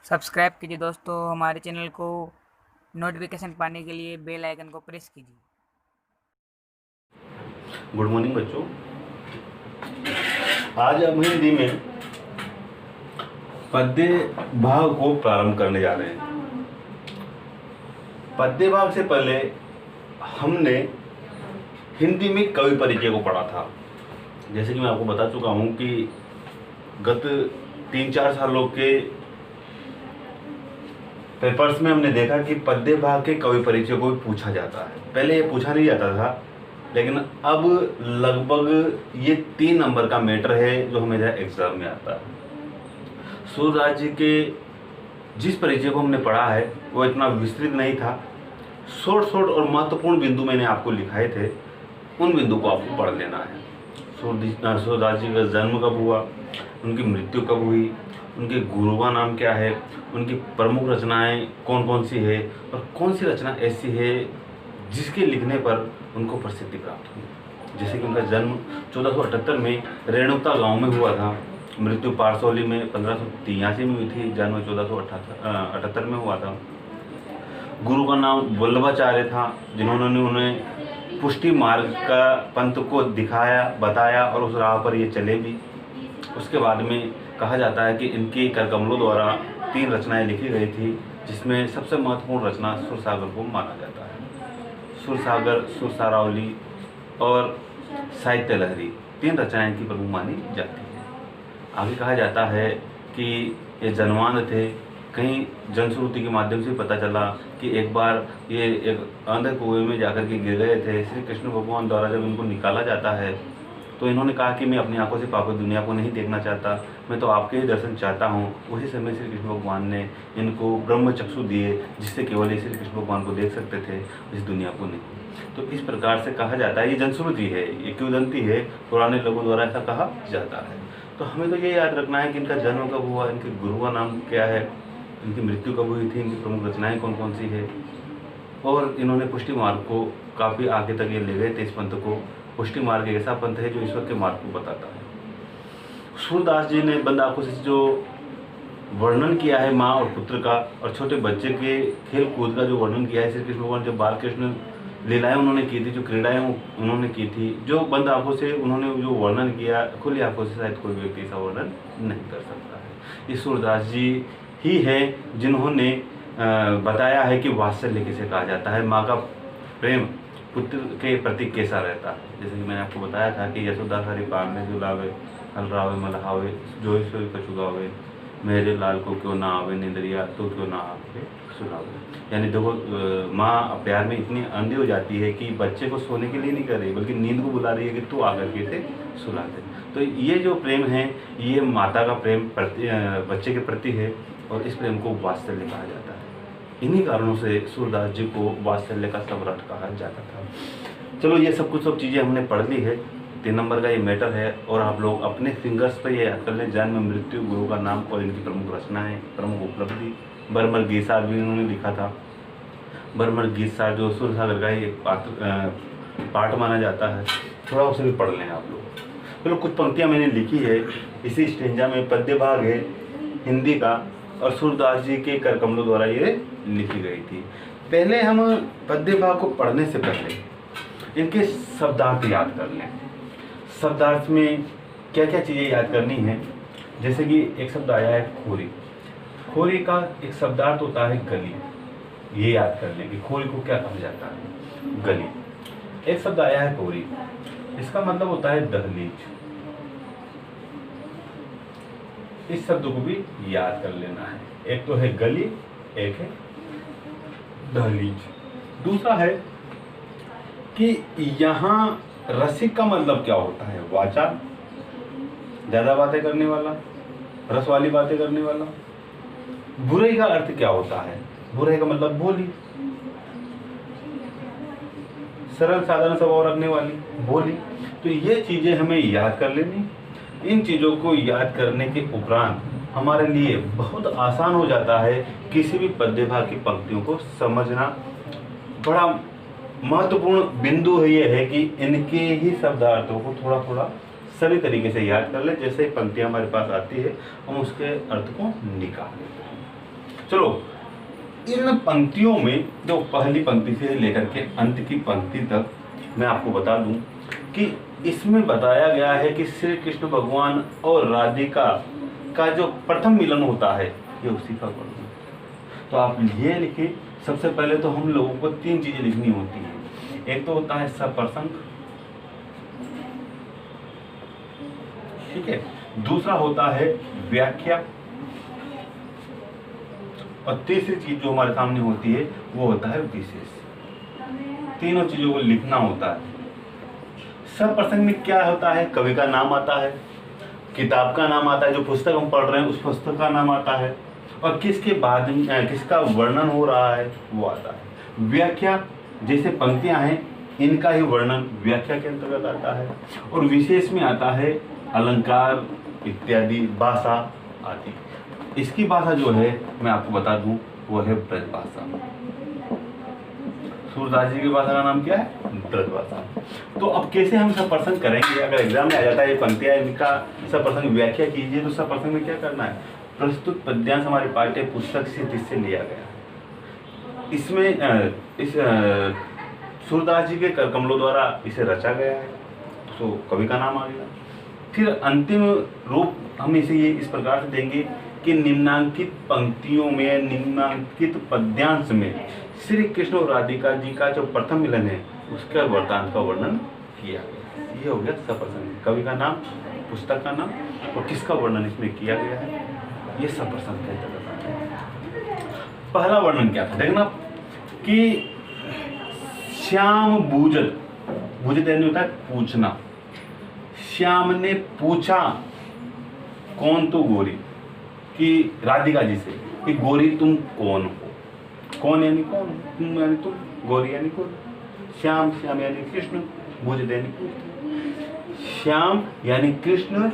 Subscribe कीजिए दोस्तों हमारे चैनल को। नोटिफिकेशन पाने के लिए बेल आइकन को प्रेस कीजिए। गुड मॉर्निंग बच्चों। आज हम हिंदी में पद्य भाग को प्रारंभ करने जा रहे हैं। पद्य भाग से पहले हमने हिंदी में कवि परिचय को पढ़ा था। जैसे कि मैं आपको बता चुका हूं कि गत 3-4 सालों के पेपर्स में हमने देखा कि पद्य भाग के कवि परिचय को भी पूछा जाता है। पहले ये पूछा नहीं जाता था, लेकिन अब लगभग ये 3 नंबर का मैटर है जो हमें एग्जाम में आता है। सूरदास जी के जिस परिचय को हमने पढ़ा है वो इतना विस्तृत नहीं था। शॉर्ट और महत्वपूर्ण बिंदु मैंने आपको लिखाए थे, उन बिंदु को आपको पढ़ लेना है। सूरदास जी का जन्म कब हुआ, उनकी मृत्यु कब हुई, उनके गुरु का नाम क्या है, उनकी प्रमुख रचनाएं कौन कौन सी है और कौन सी रचना ऐसी है जिसके लिखने पर उनको प्रसिद्धि प्राप्त हुई। जैसे कि उनका जन्म 1478 में रेणुका गांव में हुआ था, मृत्यु पारसौली में 1583 में हुई थी, जन्म 1478 में हुआ था। गुरु का नाम वल्लभाचार्य था, जिन्होंने उन्हें पुष्टि मार्ग का पंथ को दिखाया, बताया और उस राह पर ये चले भी। उसके बाद में कहा जाता है कि इनके करकमलों द्वारा 3 रचनाएं लिखी गई थी, जिसमें सबसे महत्वपूर्ण रचना सुरसागर को माना जाता है। सुरसागर, सुरसारावली और साहित्य लहरी 3 रचनाएं इनकी प्रमुख मानी जाती है। आगे कहा जाता है कि ये जनवान थे। कहीं जनश्रुति के माध्यम से पता चला कि एक बार ये एक अंधे कुएं में जाकर के गिर गए थे। श्री कृष्ण भगवान द्वारा जब इनको निकाला जाता है तो इन्होंने कहा कि मैं अपनी आंखों से पाप दुनिया को नहीं देखना चाहता, मैं तो आपके ही दर्शन चाहता हूँ। उसी समय श्री कृष्ण भगवान ने इनको ब्रह्म चक्षु दिए, जिससे केवल ये श्री कृष्ण भगवान को देख सकते थे, इस दुनिया को नहीं। तो इस प्रकार से कहा जाता है, ये जनश्रुति है, ये किंवदंती है, पुराने लोगों द्वारा ऐसा कहा जाता है। तो हमें तो ये याद रखना है कि इनका जन्म कब हुआ, इनके गुरु का नाम क्या है, इनकी मृत्यु कब हुई थी, इनकी प्रमुख रचनाएं कौन कौन सी है। और इन्होंने पुष्टि मार्ग को काफ़ी आगे तक ये ले गए थे। इस पंथ को पुष्टि मार्ग एक ऐसा पंथ है जो ईश्वर के मार्ग को बताता है। सूरदास जी ने बंद आंखों से जो वर्णन किया है माँ और पुत्र का, और छोटे बच्चे के खेल कूद का जो वर्णन किया है, श्री कृष्ण भगवान जब बाल कृष्ण लीलाएं उन्होंने की थी, जो क्रीड़ाएं उन्होंने की थी, जो बंद आंखों से उन्होंने जो वर्णन किया, खुली आंखों से शायद कोई व्यक्ति ऐसा वर्णन नहीं कर सकता है। ये सूरदास जी ही है जिन्होंने बताया है कि वात्सल्य किसे कहा जाता है, माँ का प्रेम पुत्र के प्रति कैसा रहता है। जैसे कि मैंने आपको बताया था कि यशोदा हरि पाल में जो लावे, हलरावे मलहावे, जो ईश्वर कछु गावे, मेरे लाल को क्यों ना आवे निंदरिया, तो क्यों ना आवे सुनावे। यानी देखो, माँ प्यार में इतनी अंधी हो जाती है कि बच्चे को सोने के लिए नहीं कर रही, बल्कि नींद को बुला रही है कि तू आकर के इसे सुला दे। तो ये जो प्रेम है, ये माता का प्रेम बच्चे के प्रति है, और इस प्रेम को वात्सल्य कहा जाता है। इन्हीं कारणों से सूरदास जी को वात्सल्य का सम्राट कहा जाता था। चलो, ये सब चीज़ें हमने पढ़ ली है। 3 नंबर का ये मैटर है, और आप लोग अपने फिंगर्स पर ये याद कर लें, जन्म, मृत्यु, गुरु का नाम और इनकी प्रमुख रचनाएं, प्रमुख उपलब्धि। बरमर गीतसार भी इन्होंने लिखा था। बरमर गीतसार जो सुरसागर का ही एक पार्ट माना जाता है, थोड़ा उसे भी पढ़ लें आप लोग। चलो, कुछ पंक्तियाँ मैंने लिखी है इसी स्टेंजा में। पद्य भाग है हिंदी का, और सूरदास जी के करकमलों द्वारा ये लिखी गई थी। पहले हम पद्य भाग को पढ़ने से पहले इनके शब्दार्थ याद कर लें। शब्दार्थ में क्या क्या चीज़ें याद करनी है। जैसे कि एक शब्द आया है खोरी। खोरी का एक शब्दार्थ होता है गली। ये याद कर लें कि खोरी को क्या कहा जाता है, गली। एक शब्द आया है कोरी, इसका मतलब होता है दहलीज। इस शब्द को भी याद कर लेना है। एक तो है गली, एक है दहलीज। दूसरा है कि यहाँ रसिक का मतलब क्या होता है, वाचा, ज्यादा बातें करने वाला, रस वाली बातें करने वाला। बुराई का अर्थ क्या होता है, बुराई का मतलब भोली, सरल साधारण स्वभाव रखने वाली, भोली। तो ये चीजें हमें याद कर लेनी। इन चीज़ों को याद करने के उपरांत हमारे लिए बहुत आसान हो जाता है किसी भी पद्य भाग की पंक्तियों को समझना। बड़ा महत्वपूर्ण बिंदु ये है कि इनके ही शब्दार्थों को थोड़ा थोड़ा सभी तरीके से याद कर ले। जैसे पंक्तियाँ हमारे पास आती है, हम उसके अर्थ को निकाल लेते हैं। चलो इन पंक्तियों में जो पहली पंक्ति से लेकर के अंत की पंक्ति तक मैं आपको बता दूं कि इसमें बताया गया है कि श्री कृष्ण भगवान और राधिका का जो प्रथम मिलन होता है ये उसी का वर्णन है। तो आप ये लिखें, सबसे पहले तो हम लोगों को 3 चीजें लिखनी होती हैं। एक तो होता है सप्रसंग, ठीक है, दूसरा होता है व्याख्या, और तीसरी चीज जो हमारे सामने होती है वो होता है विशेष। तीनों चीजों को लिखना होता है। सब प्रसंग में क्या होता है, कवि का नाम आता है, किताब का नाम आता है, जो पुस्तक हम पढ़ रहे हैं उस पुस्तक का नाम आता है, और किसके बाद किसका वर्णन हो रहा है वो आता है। व्याख्या, जैसे पंक्तियां हैं इनका ही वर्णन व्याख्या के अंतर्गत आता है, और विशेष में आता है अलंकार इत्यादि, भाषा आदि। इसकी भाषा जो है मैं आपको बता दूं वो है ब्रज भाषा। सूरदास जी की भाषा का नाम क्या है, ब्रज भाषा। तो अब कैसे हम सब प्रसंग करेंगे, अगर एग्जाम में आ जाता है ये पंक्तियां, इनका सब प्रसंग व्याख्या कीजिए, तो सब प्रसंग में क्या करना है, प्रस्तुत पद्यांश हमारी पाठ्य पुस्तक से जिससे लिया गया है, इसमें इस सूरदास जी के कर कमलों द्वारा इसे रचा गया है, तो कवि का नाम आ गया। फिर अंतिम रूप हम इसे ये इस प्रकार से देंगे कि निम्नांकित पंक्तियों में, निम्नांकित पद्यांश में श्री कृष्ण और राधिका जी का जो प्रथम मिलन है उसका वृत्तांत का वर्णन किया गया। ये हो गया सप्रसंग, कवि का नाम, पुस्तक का नाम और किसका वर्णन इसमें किया गया है, ये सप्रसंग कहते हैं। पहला वर्णन क्या था, देखना कि श्याम बूझत, बूझत यानी होता है पूछना। श्याम ने पूछा कौन तो गोरी, कि राधिका जी से कि गोरी तुम कौन हो। कौन यानी कौन, तुम यानी तुम, गोरी यानी कौन। श्याम, श्याम यानी कृष्ण, बूझत यानी पूछते। श्याम यानी कृष्ण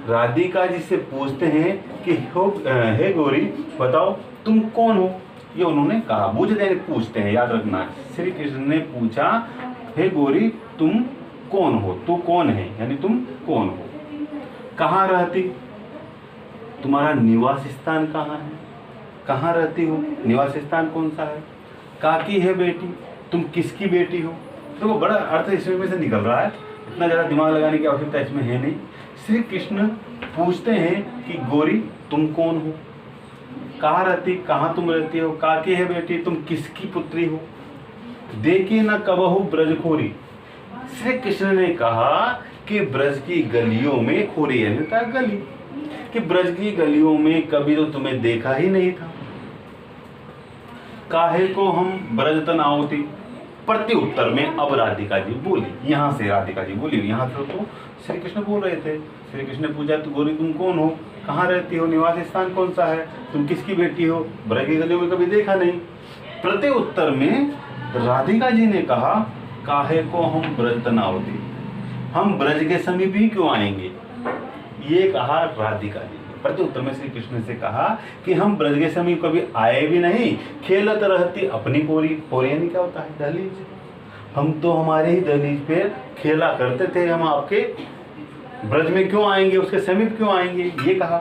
राधिका जी से पूछते हैं कि हे गोरी बताओ तुम कौन हो, ये उन्होंने कहा। बूझत यानी पूछते हैं, याद रखना। श्री कृष्ण ने पूछा हे गोरी तुम कौन हो, तू कौन है यानी तुम कौन हो, कहाँ रहती, तुम्हारा निवास स्थान कहाँ है, कहाँ रहती हो, निवास स्थान कौन सा है, काकी है बेटी, तुम किसकी बेटी हो। तो वो बड़ा अर्थ इसमें से निकल रहा है, इतना ज़्यादा दिमाग लगाने की आवश्यकता इसमें है नहीं। श्री कृष्ण पूछते हैं कि गोरी तुम कौन हो, कहाँ रहती, कहाँ तुम रहती हो, काकी है बेटी, तुम किसकी पुत्री हो, देखे न कबहू ब्रजखोरी। श्री कृष्ण ने कहा कि ब्रज की गलियों में, खोरी यानी होता है गली, कि ब्रज की गलियों में कभी तो तुम्हें देखा ही नहीं था। काहे को हम ब्रज तन आओती, प्रति उत्तर में अब राधिका जी बोली, यहाँ से राधिका जी बोली, यहाँ से तो श्री कृष्ण बोल रहे थे। श्री कृष्ण ने पूछा तो गोरी तुम कौन हो, कहाँ रहती हो, निवास स्थान कौन सा है, तुम किसकी बेटी हो, ब्रज की गलियों में कभी देखा नहीं। प्रति उत्तर में राधिका जी ने कहा काहे को हम ब्रज तन आओती, हम ब्रज के समीप ही क्यों आएंगे, ये कहा राधिका जी ने। प्रति उत्तर में श्री कृष्ण से कहा कि हम ब्रज के समीप कभी आए भी नहीं, खेलत रहती अपनी कोरी, कोरी यानी क्या होता है दहलीज, हम तो हमारे ही दहलीज पे खेला करते थे, हम आपके ब्रज में क्यों आएंगे, उसके समीप क्यों आएंगे, ये कहा।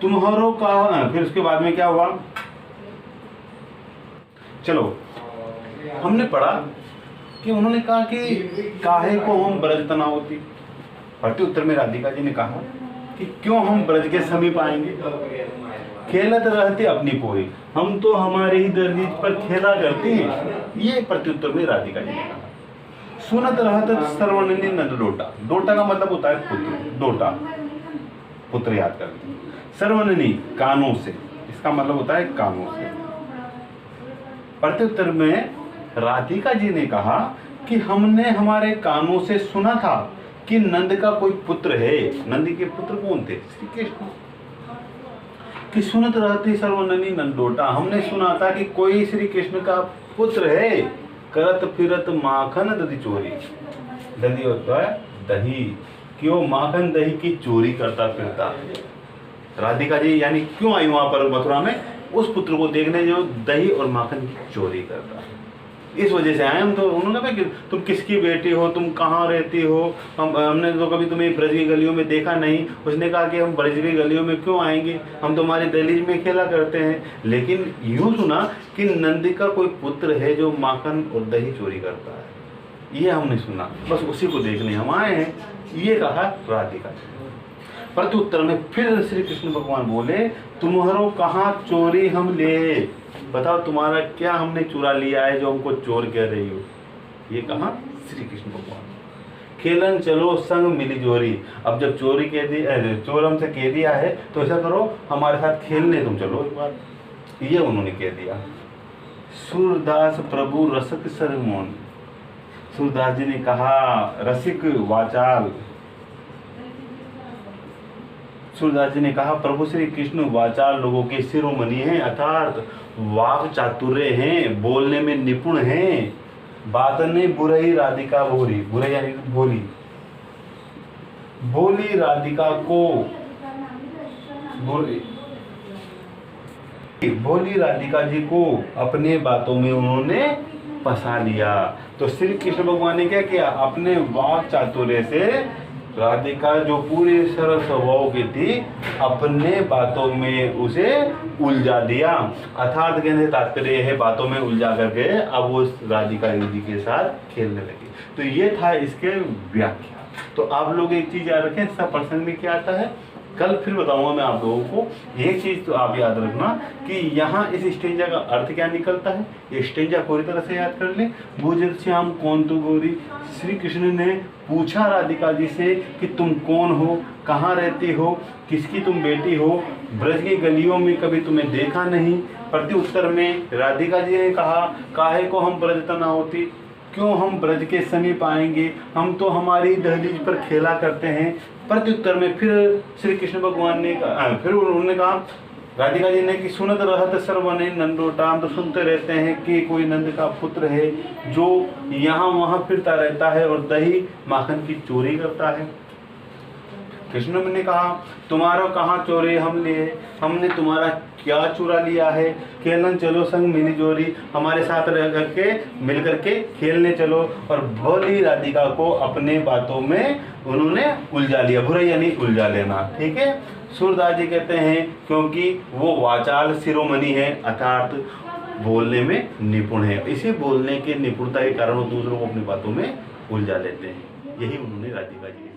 तुम्हारो का, फिर उसके बाद में क्या हुआ, चलो हमने पढ़ा कि उन्होंने कहा कि काहे को हम ब्रज तना होती। प्रति उत्तर में राधिका जी ने कहा कि क्यों हम ब्रज के समीप आएंगे, खेलत रहते अपनी कोई, हम तो हमारे ही दहलीज पर खेला करते हैं, ये प्रति उत्तर में राधिका जी ने कहा। सुनत रहत सर्वननी नंद डोटा, डोटा का मतलब होता है पुत्र, डोटा पुत्र याद करते हैं, सर्वननी कानों से, इसका मतलब होता है कानों से। प्रत्युत्तर में राधिका जी ने कहा कि हमने हमारे कानों से सुना था कि नंद का कोई पुत्र है। नंद के पुत्र कौन थे, श्री कृष्ण। कि सुनत रहती सर्वननी नंदोटा, हमने सुना था कि कोई श्री कृष्ण का पुत्र है, करत फिरत माखन दधी चोरी, दधी होता है दही, कि वो माखन दही की चोरी करता फिरता। राधिका जी यानी क्यों आई वहां पर मथुरा में, उस पुत्र को देखने जो दही और माखन की चोरी करता है, इस वजह से आए हम। तो उन्होंने कहा कि तुम किसकी बेटी हो, तुम कहाँ रहती हो, हमने तो कभी तुम्हें ब्रज की गलियों में देखा नहीं। उसने कहा कि हम ब्रज की गलियों में क्यों आएंगे, हम तुम्हारे दहलीज में खेला करते हैं। लेकिन यूँ सुना कि नंदी का कोई पुत्र है जो माखन और दही चोरी करता है, ये हमने सुना, बस उसी को देखने हम आए हैं, ये कहा राधिका। प्रत्युत्तर में फिर श्री कृष्ण भगवान बोले, तुम्हारो कहाँ चोरी हम ले, बताओ तुम्हारा क्या हमने चुरा लिया है जो हमको चोर कह रही हो। ये कहा श्री कृष्ण भगवान। खेलन चलो संग मिली जोरी, अब जब चोरी कह दी, चोर हमसे कह दिया है तो ऐसा करो हमारे साथ खेलने तुम चलो एक बार, ये उन्होंने कह दिया। सूरदास प्रभु रसिक सरमोन, सूरदास जी ने कहा रसिक वाचाल, सूरदास जी ने कहा प्रभु श्री कृष्ण वाचाल लोगों के शिरोमणि हैं, अर्थात वाक चातुर्य हैं, बोलने में निपुण हैं। बात ने बुराई राधिका भोरी, बुराई यानी बोली, बोली राधिका को, बोली राधिका जी को अपने बातों में उन्होंने फंसा लिया। तो श्री कृष्ण भगवान ने क्या किया, अपने वाक चातुर्य से राधिका जो पूरी सरल स्वभाव की थी, अपने बातों में उसे उलझा दिया। अर्थात कहने तात्पर्य है बातों में उलझा करके अब वो राधिका जी के साथ खेलने लगी। तो ये था इसके व्याख्या। तो आप लोग एक चीज याद रखें, सब प्रसंग में क्या आता है कल फिर बताऊंगा मैं आप लोगों को। एक चीज तो आप याद रखना कि यहाँ इस स्टेंजा का अर्थ क्या निकलता है, ये स्टेंजा पूरी तरह से याद कर लें। भूजल श्याम कौन तू गोरी, श्री कृष्ण ने पूछा राधिका जी से कि तुम कौन हो, कहाँ रहती हो, किसकी तुम बेटी हो, ब्रज की गलियों में कभी तुम्हें देखा नहीं। प्रत्युत्तर में राधिका जी ने कहा काहे को हम ब्रज तना होती, क्यों हम ब्रज के समीप आएंगे, हम तो हमारी दहलीज पर खेला करते हैं। प्रत्युत्तर में फिर श्री कृष्ण भगवान ने फिर उन्होंने कहा राधिका जी ने कि सुनत रहत सर्वने नंदोटा, हम तो सुनते रहते हैं कि कोई नंद का पुत्र है जो यहाँ वहाँ फिरता रहता है और दही माखन की चोरी करता है। कृष्ण ने कहा तुम्हारा कहाँ चोरी हम लिए, हमने तुम्हारा क्या चुरा लिया है। खेलन चलो संग मिली जोरी, हमारे साथ रह करके मिल करके खेलने चलो। और भोली राधिका को अपने बातों में उन्होंने उलझा लिया, बुरा यानी उलझा लेना, ठीक है। सूरदास जी कहते हैं क्योंकि वो वाचाल शिरोमणि है, अर्थात बोलने में निपुण है। इसी बोलने के निपुणता के कारण वो दूसरों को अपनी बातों में उलझा लेते हैं। यही उन्होंने राधिका जी